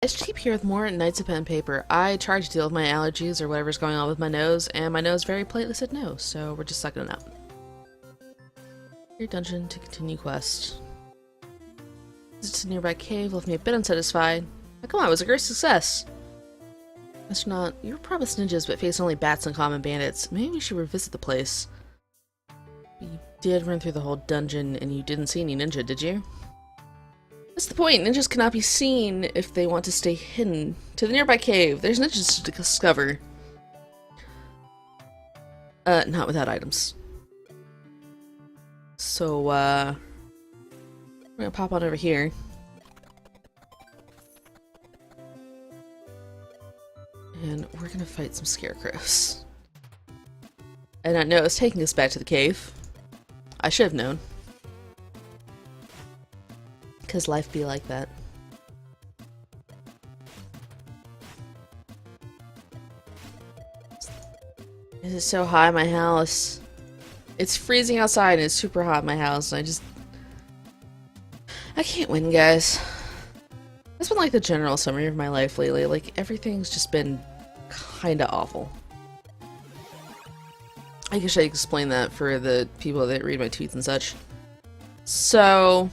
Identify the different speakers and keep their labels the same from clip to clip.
Speaker 1: It's cheap here with more Knights of Pen and Paper. I tried to deal with my allergies or whatever's going on with my nose, and my nose very politely said no, so we're just sucking it up. Your dungeon to continue quest. Visit a nearby cave left me a bit unsatisfied. Oh, come on, it was a great success. Astronaut, you're promised ninjas but face only bats and common bandits. Maybe we should revisit the place. You did run through the whole dungeon and you didn't see any ninja, did you? That's the point. Ninjas cannot be seen if they want to stay hidden. To the nearby cave. There's ninjas to discover. Not without items. So, we're gonna pop on over here. And we're gonna fight some scarecrows. I did not know it was taking us back to the cave. I should have known. Because life be like that. It is so hot in my house. It's freezing outside and it's super hot in my house. And I can't win, guys. That's been like the general summary of my life lately. Like, everything's just been kinda awful. I guess I explain that for the people that read my tweets and such. So...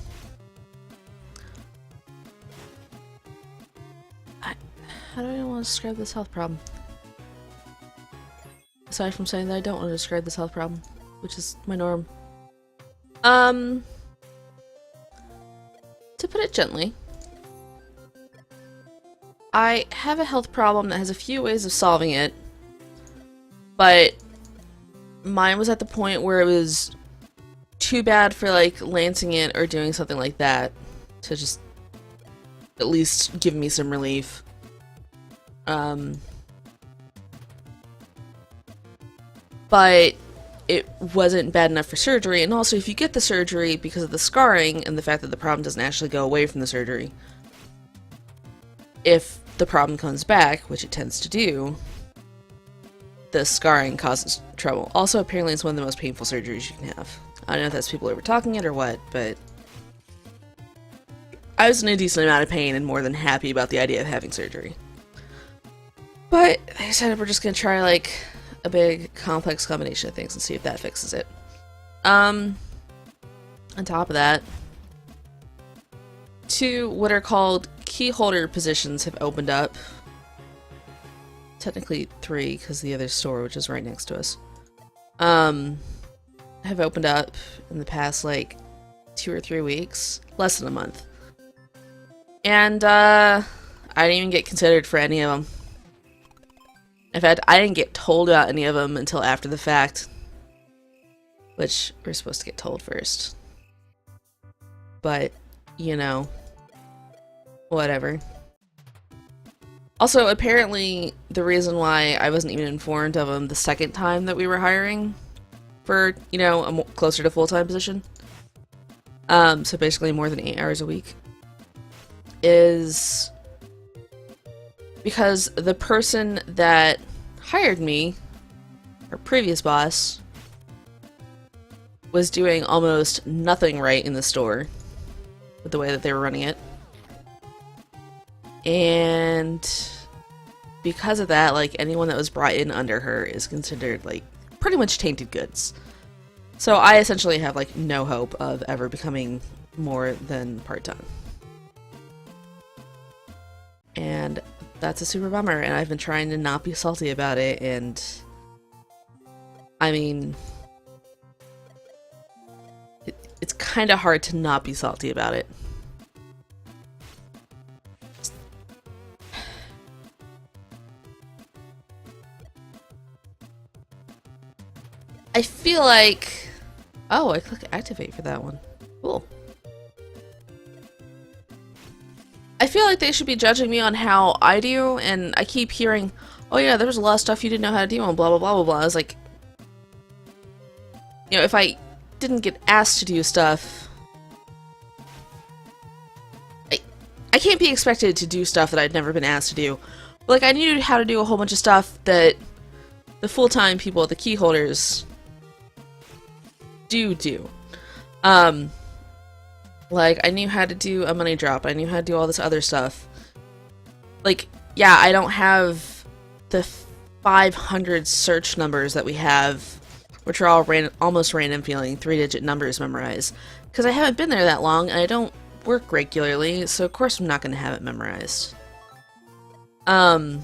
Speaker 1: how do I want to describe this health problem? Aside from saying that I don't want to describe this health problem, which is my norm. To put it gently, I have a health problem that has a few ways of solving it, but mine was at the point where it was too bad for, like, lancing it or doing something like that to just at least give me some relief. But it wasn't bad enough for surgery, and also if you get the surgery because of the scarring and the fact that the problem doesn't actually go away from the surgery, if the problem comes back, which it tends to do, the scarring causes trouble. Also, apparently it's one of the most painful surgeries you can have. I don't know if that's people over talking it or what, but I was in a decent amount of pain and more than happy about the idea of having surgery. But they decided we're just gonna try, like, a big complex combination of things and see if that fixes it. On top of that, 2 what are called key holder positions have opened up. Technically 3, because the other store, which is right next to us, have opened up in the past, like, 2 or 3 weeks. Less than a month. And, I didn't even get considered for any of them. In fact, I didn't get told about any of them until after the fact. Which, we're supposed to get told first. But, you know, whatever. Also, apparently, the reason why I wasn't even informed of them the second time that we were hiring for, you know, a closer to full-time position, so basically more than 8 hours a week, is because the person that hired me, our previous boss, was doing almost nothing right in the store with the way that they were running it. And because of that, like, anyone that was brought in under her is considered, like, pretty much tainted goods. So I essentially have, like, no hope of ever becoming more than part-time. And that's a super bummer, and I've been trying to not be salty about it, and I mean, it's kind of hard to not be salty about it. I feel like... oh, I click activate for that one. Cool. I feel like they should be judging me on how I do, and I keep hearing, oh yeah, there was a lot of stuff you didn't know how to do, and blah blah blah blah blah. I was like, you know, if I didn't get asked to do stuff, I can't be expected to do stuff that I'd never been asked to do. But, like, I knew how to do a whole bunch of stuff that the full-time people, the key holders, do. Like, I knew how to do a money drop, I knew how to do all this other stuff. like, yeah, I don't have the 500 search numbers that we have, which are all almost random feeling 3-digit numbers memorized, because I haven't been there that long and I don't work regularly, so of course I'm not going to have it memorized. Like,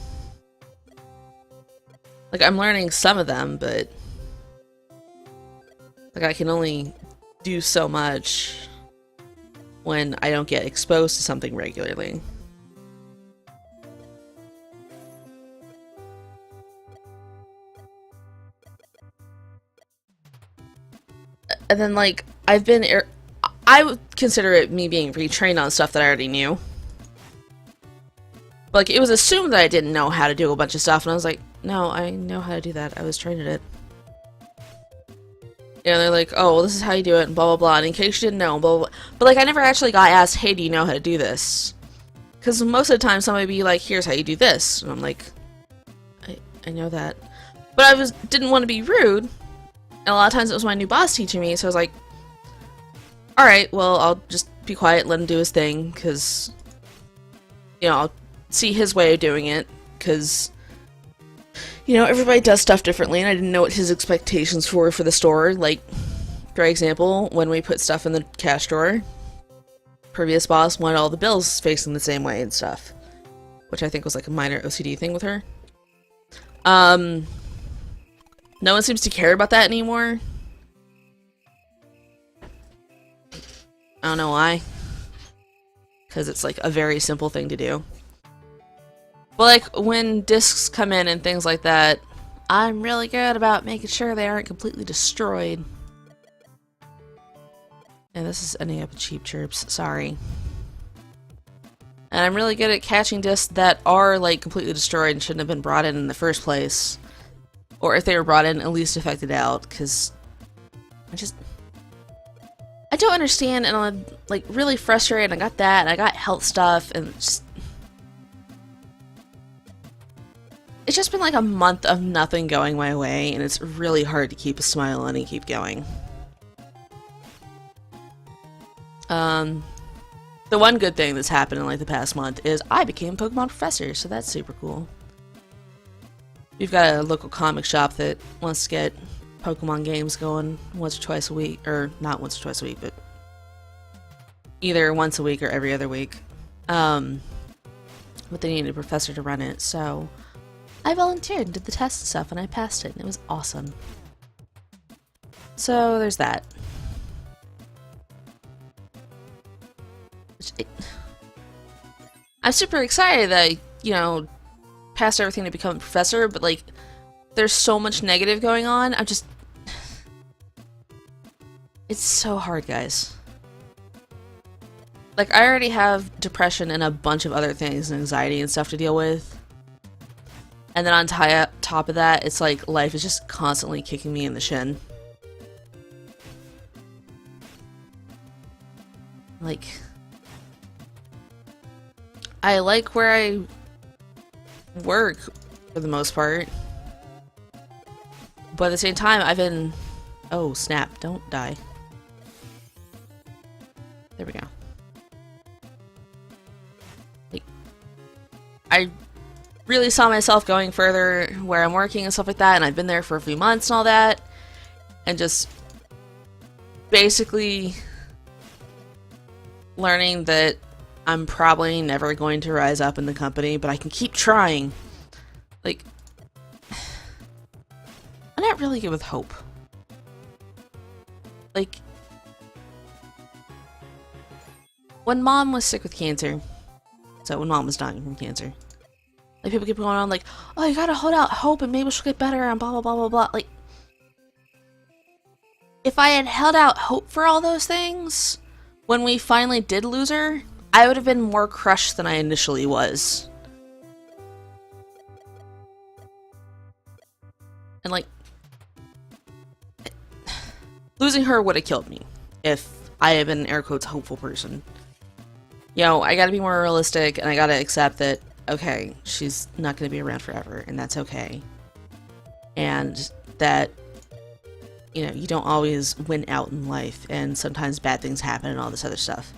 Speaker 1: I'm learning some of them, but like, I can only do so much when I don't get exposed to something regularly. And then, like, I would consider it me being retrained on stuff that I already knew. But, like, it was assumed that I didn't know how to do a bunch of stuff, and I was like, no, I know how to do that. I was trained at it. You know, they're like, oh, well, this is how you do it, and blah, blah, blah, and in case you didn't know, blah, blah, blah. But, like, I never actually got asked, hey, do you know how to do this? Because most of the time, somebody would be like, here's how you do this. And I'm like, I know that. But I didn't want to be rude. And a lot of times it was my new boss teaching me, so I was like, alright, well, I'll just be quiet, let him do his thing, because, you know, I'll see his way of doing it, because, you know, everybody does stuff differently, and I didn't know what his expectations were for the store. Like, for example, when we put stuff in the cash drawer, previous boss wanted all the bills facing the same way and stuff, which I think was like a minor OCD thing with her. No one seems to care about that anymore. I don't know why. Because it's like a very simple thing to do. But like when discs come in and things like that, I'm really good about making sure they aren't completely destroyed. And this is ending up with cheap chirps, sorry. And I'm really good at catching discs that are like completely destroyed and shouldn't have been brought in the first place. Or if they were brought in, at least affected out, because I don't understand, and I'm like really frustrated. I got that, and I got health stuff, and it's just been like a month of nothing going my way, and it's really hard to keep a smile on and keep going. The one good thing that's happened in like the past month is I became a Pokemon professor, so that's super cool. We've got a local comic shop that wants to get Pokemon games going once or twice a week, or not once or twice a week, but either once a week or every other week. But they needed a professor to run it, so I volunteered and did the test and stuff, and I passed it, and it was awesome. So there's that. I'm super excited that, you know, passed everything to become a professor, but like there's so much negative going on. It's so hard, guys. Like, I already have depression and a bunch of other things and anxiety and stuff to deal with, and then on top of that, it's like life is just constantly kicking me in the shin. Like, I like where I work for the most part, but at the same time I've been... Oh snap, don't die. There we go. Like, I really saw myself going further where I'm working and stuff like that, and I've been there for a few months and all that, and just basically learning that I'm probably never going to rise up in the company, but I can keep trying. Like, I'm not really good with hope. Like, when Mom was sick with cancer, so when Mom was dying from cancer, like, people keep going on like, oh, you gotta hold out hope and maybe she'll get better and blah blah blah blah blah. Like, if I had held out hope for all those things when we finally did lose her, I would have been more crushed than I initially was. And like, losing her would have killed me if I had been an air quotes hopeful person. You know, I gotta be more realistic, and I gotta accept that, okay, she's not gonna be around forever, and that's okay. And that, you know, you don't always win out in life, and sometimes bad things happen and all this other stuff.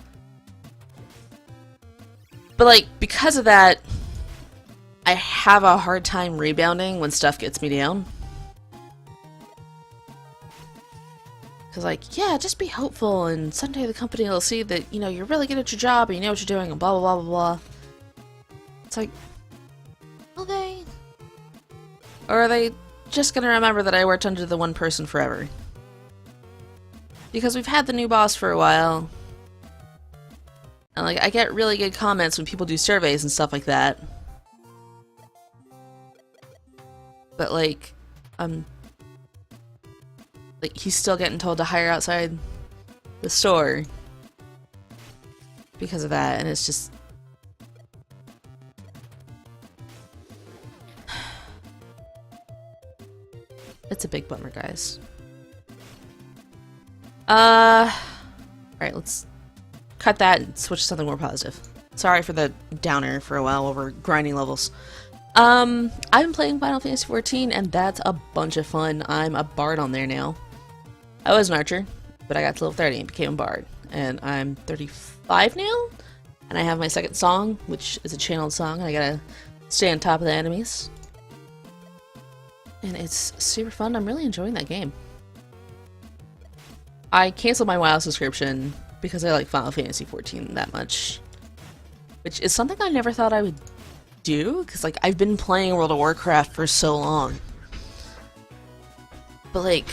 Speaker 1: But like, because of that, I have a hard time rebounding when stuff gets me down. Because, like, yeah, just be hopeful, and someday the company will see that, you know, you're really good at your job, and you know what you're doing, and blah, blah, blah, blah, blah. It's like, will they? Or are they just gonna remember that I worked under the one person forever? Because we've had the new boss for a while. And, like, I get really good comments when people do surveys and stuff like that. But, like, he's still getting told to hire outside the store because of that, and it's just... It's a big bummer, guys. Alright, let's cut that and switch to something more positive. Sorry for the downer for a while while we're grinding levels. I've been playing Final Fantasy XIV, and that's a bunch of fun. I'm a bard on there now. I was an archer, but I got to level 30 and became a bard. And I'm 35 now, and I have my second song, which is a channeled song, and I gotta stay on top of the enemies. And it's super fun. I'm really enjoying that game. I canceled my WoW subscription because I like Final Fantasy XIV that much. Which is something I never thought I would do, because like I've been playing World of Warcraft for so long. But like,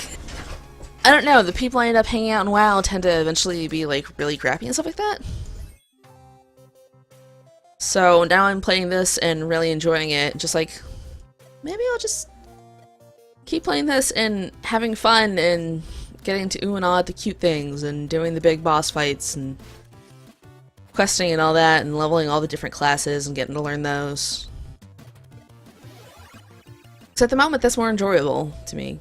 Speaker 1: I don't know, the people I end up hanging out in WoW tend to eventually be like really crappy and stuff like that. So now I'm playing this and really enjoying it, just like, maybe I'll just keep playing this and having fun and getting to ooh and ah at the cute things and doing the big boss fights and questing and all that and leveling all the different classes and getting to learn those. So at the moment that's more enjoyable to me.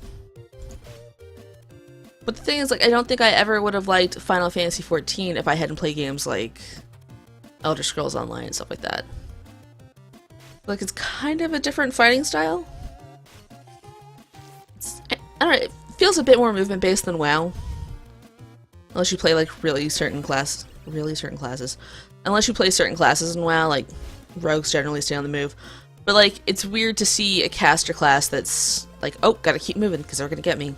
Speaker 1: But the thing is, like, I don't think I ever would have liked Final Fantasy XIV if I hadn't played games like Elder Scrolls Online and stuff like that. Like, it's kind of a different fighting style. I don't know, it feels a bit more movement-based than WoW. Unless you play, like, really certain classes. Unless you play certain classes in WoW, like, rogues generally stay on the move. But, like, it's weird to see a caster class that's like, oh, gotta keep moving, because they're gonna get me.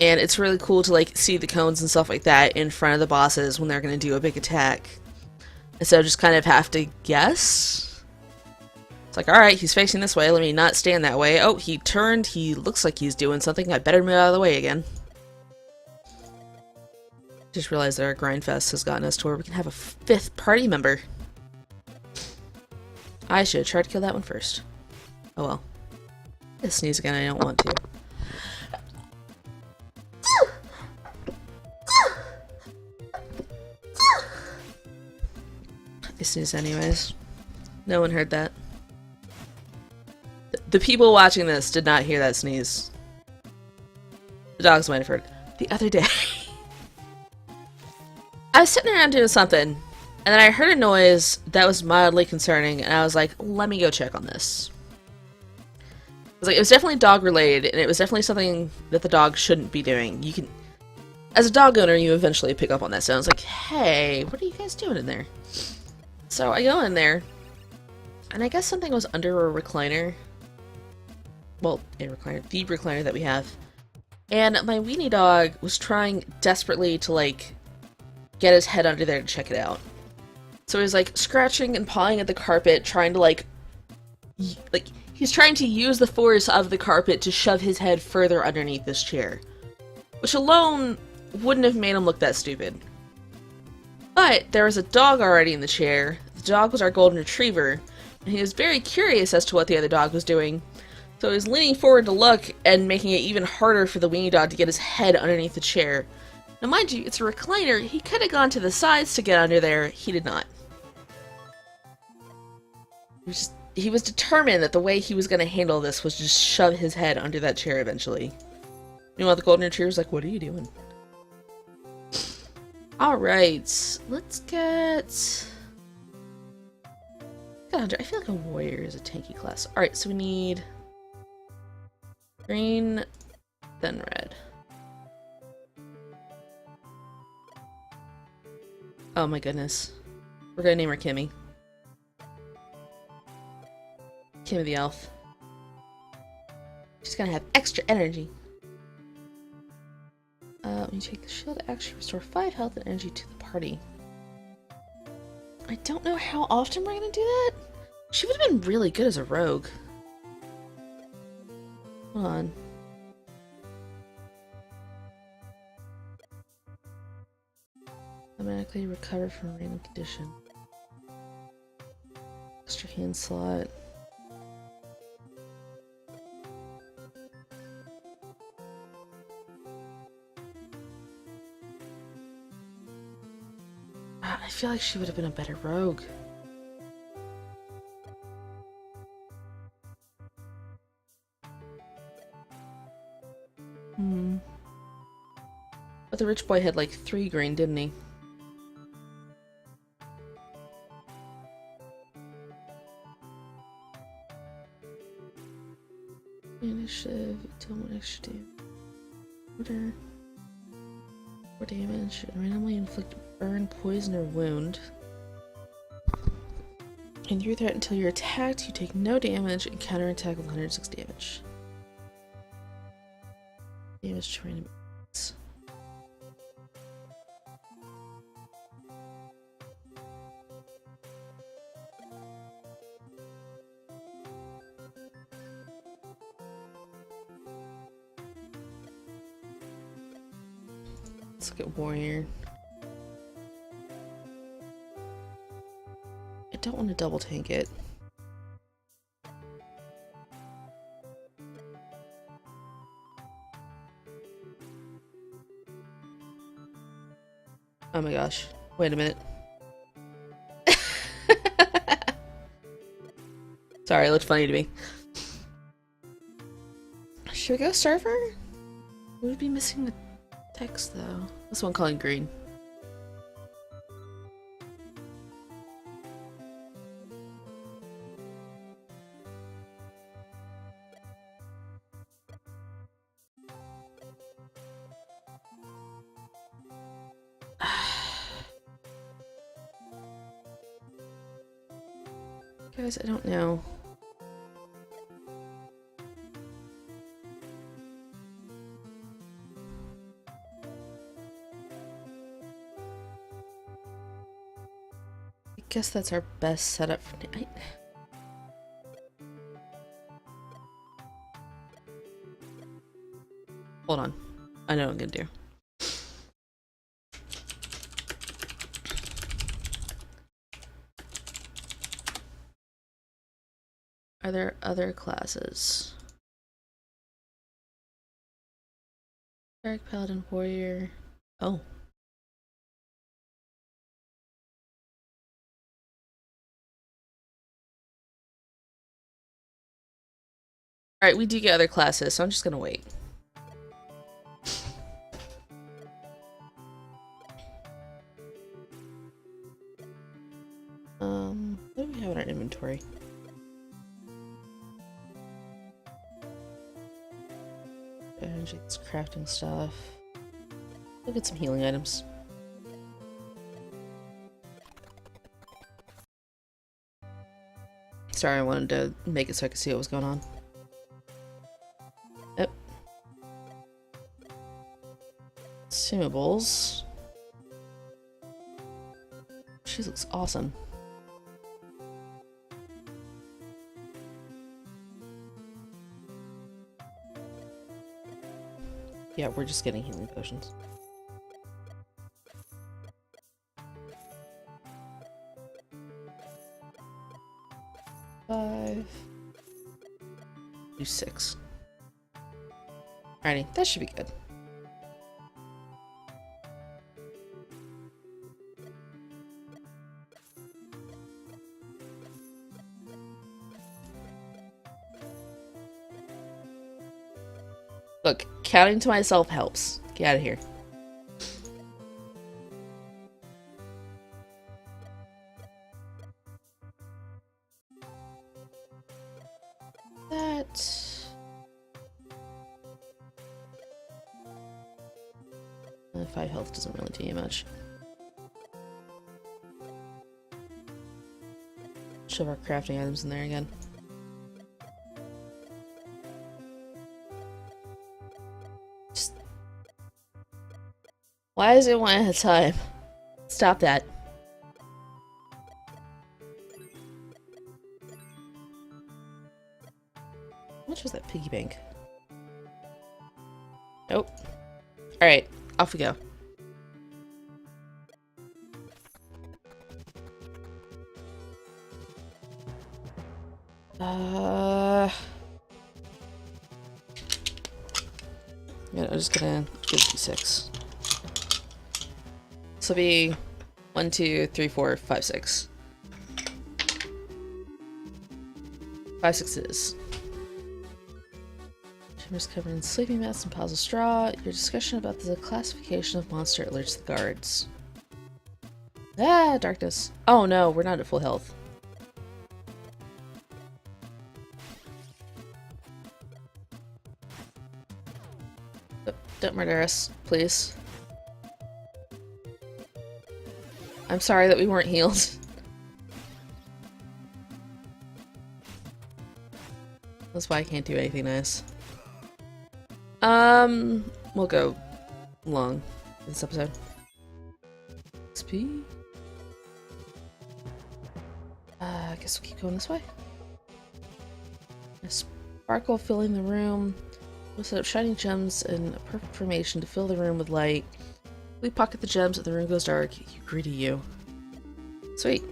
Speaker 1: And it's really cool to, like, see the cones and stuff like that in front of the bosses when they're gonna do a big attack. Instead of just kind of have to guess. It's like, alright, he's facing this way, let me not stand that way. Oh, he turned, he looks like he's doing something, I better move out of the way again. Just realized that our grind fest has gotten us to where we can have a 5th party member. I should have tried to kill that one first. Oh well. I sneeze again, I don't want to. I sneezed anyways. No one heard that. The people watching this did not hear that sneeze. The dogs might have heard it. The other day, I was sitting around doing something, and then I heard a noise that was mildly concerning, and I was like, let me go check on this. It was definitely dog related, and it was definitely something that the dog shouldn't be doing. You can, as a dog owner, you eventually pick up on that sound. It's like, hey, what are you guys doing in there? So I go in there, and I guess something was under a recliner. Well, a recliner, the recliner that we have. And my weenie dog was trying desperately to, like, get his head under there to check it out. So he was, like, scratching and pawing at the carpet, trying to, like, he's trying to use the force of the carpet to shove his head further underneath this chair. Which alone wouldn't have made him look that stupid. But there was a dog already in the chair. The dog was our golden retriever, and he was very curious as to what the other dog was doing. So he was leaning forward to look and making it even harder for the weenie dog to get his head underneath the chair. Now mind you, it's a recliner. He could have gone to the sides to get under there. He did not. He was determined that the way he was going to handle this was just shove his head under that chair eventually. Meanwhile, the golden retriever's like, what are you doing? Alright, let's get... God, I feel like a warrior is a tanky class. Alright, so we need... green, then red. Oh my goodness. We're gonna name her Kimmy. Kimmy the elf. She's gonna have extra energy. When you take the shield, actually restore 5 health and energy to the party. I don't know how often we're gonna do that. She would have been really good as a rogue. Hold on. Automatically recover from a random condition. Extra hand slot. I feel like she would have been a better rogue. But the rich boy had like 3 green, didn't he? Initiative, tell what extra do. Order. 4 damage, and randomly inflict burn, poison, or wound. And through that until you're attacked, you take no damage and counterattack with 106 damage. Damage to random enemies. Let's look at warrior. I don't want to double tank it. Oh my gosh. Wait a minute. Sorry, it looked funny to me. Should we go server? We would be missing the text though. This one calling green. Guys, I don't know. I guess that's our best setup for tonight. Hold on. I know what I'm gonna do. Are there other classes? Cleric, Paladin, Warrior. Oh. Alright, we do get other classes, so I'm just gonna wait. What do we have in our inventory? It's crafting stuff. We'll get some healing items. Sorry, I wanted to make it so I could see what was going on. Yep. Consumables. She looks awesome. Yeah, we're just getting healing potions. Five. Do 6. Alrighty, that should be good. Look, counting to myself helps. Get out of here. That... 5 health doesn't really do you much. Shove our crafting items in there again. Why is it one at a time? Stop that. How much was that piggy bank? Nope. Alright, off we go. Yeah, I'm just gonna give D6. This will be 1, 2, 3, 4, 5, 6. 5, 6 it is. Chambers covered in sleeping mats and piles of straw. Your discussion about the classification of monster alerts the guards. Ah, darkness. Oh no, we're not at full health. Don't murder us, please. I'm sorry that we weren't healed. That's why I can't do anything nice. We'll go long this episode. XP? I guess we'll keep going this way. A sparkle filling the room. We'll set up shining gems in a perfect formation to fill the room with light. We pocket the gems and the room goes dark. You greedy you. Sweet.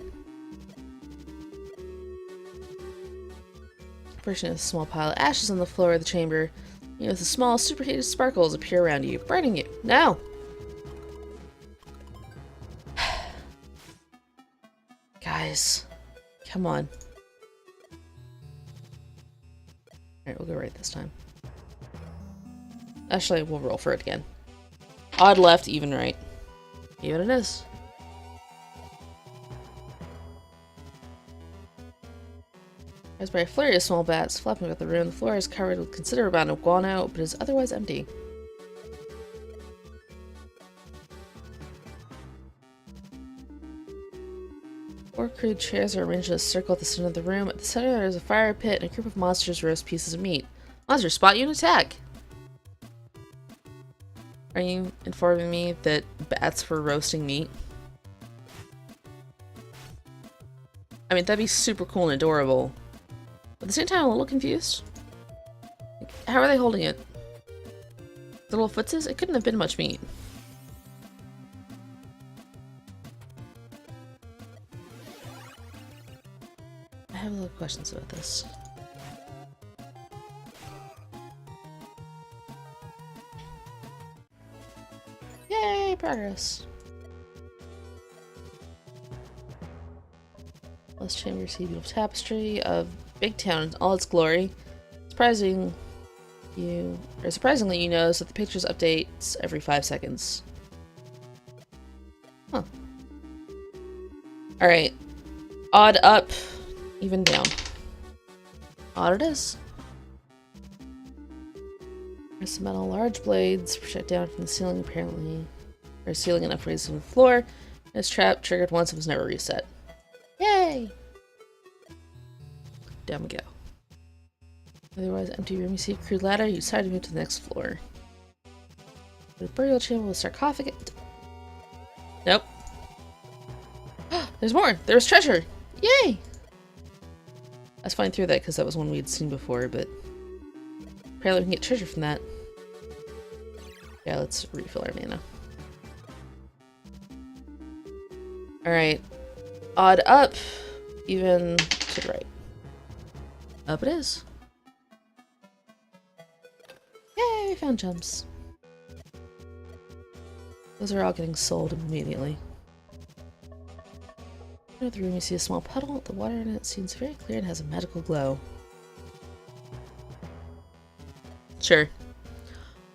Speaker 1: Pushing a small pile of ashes on the floor of the chamber. You know, the small superheated sparkles appear around you, burning you. Now! Guys. Come on. Alright, we'll go right this time. Actually, we'll roll for it again. Odd left, even right. Even it is. As by a flurry of small bats flapping about the room, the floor is covered with considerable amount of guano, but is otherwise empty. Four crude chairs are arranged in a circle at the center of the room. At the center there is a fire pit and a group of monsters roast pieces of meat. Monsters spot you and attack! Are you informing me that bats were roasting meat? I mean, that'd be super cool and adorable. But at the same time, I'm a little confused. Like, how are they holding it? The little footses? It couldn't have been much meat. I have a lot of questions about this. Yay, progress. This chamber sees a beautiful tapestry of Big Town in all its glory. Surprisingly, you notice that the pictures updates every 5 seconds. Huh. Alright. Odd up, even down. Odd it is. There's some metal large blades project down from the ceiling, apparently. Or ceiling enough raised from the floor. This trap triggered once and was never reset. Yay! Down we go. Otherwise, empty room. You see a crude ladder. You decide to move to the next floor. The burial chamber with sarcophagus. Nope. There's more! There's treasure! Yay! I was flying through that because that was one we had seen before, but apparently we can get treasure from that. Yeah, let's refill our mana. Alright. Odd up, even to the right. Up it is. Yay, we found gems. Those are all getting sold immediately. In the room you see a small puddle. The water in it seems very clear and has a magical glow. Sure.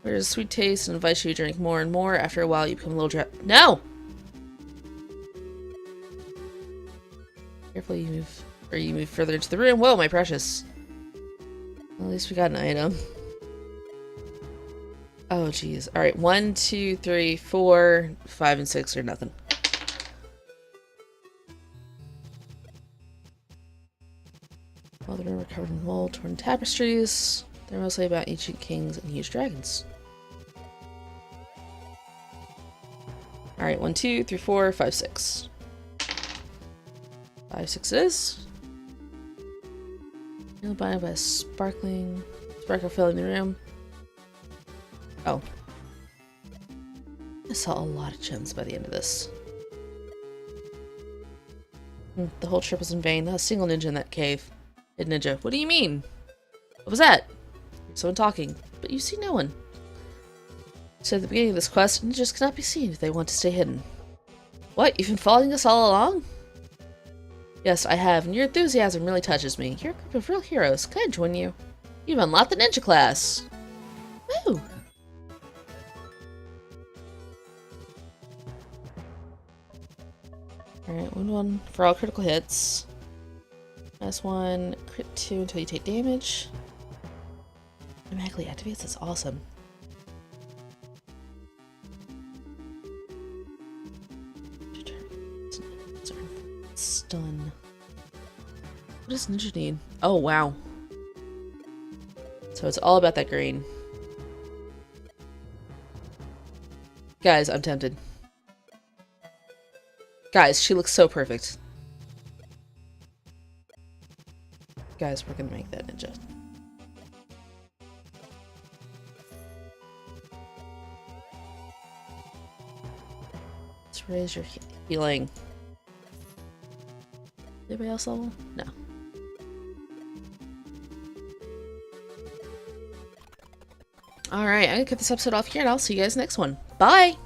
Speaker 1: There's a sweet taste and invites you to drink more and more. After a while you become a little dry. No! Carefully you move further into the room. Whoa, my precious. Well, at least we got an item. Oh, jeez. Alright, 1, 2, 3, 4, 5, and 6 are nothing. Well, the room are covered in mold, torn tapestries. They're mostly about ancient kings and huge dragons. Alright, 1, 2, 3, 4, 5, 6. 5, 6 it is. Blinded by a sparkle filling the room. Oh. I saw a lot of gems by the end of this. The whole trip was in vain. Not a single ninja in that cave. Hid ninja. What do you mean? What was that? Someone talking. But you see no one. So at the beginning of this quest, ninjas cannot be seen if they want to stay hidden. What? You've been following us all along? Yes, I have, and your enthusiasm really touches me. You're a group of real heroes. Can I join you? You've unlocked the ninja class! Woo! Alright, wound 1 for all critical hits. -1, crit 2 until you take damage. Automatically activates, that's awesome. Stun. What does ninja need? Oh, wow. So it's all about that green. Guys, I'm tempted. Guys, she looks so perfect. Guys, we're gonna make that ninja. Let's raise your healing. Anybody else level? No. Alright, I'm gonna cut this episode off here and I'll see you guys next one. Bye!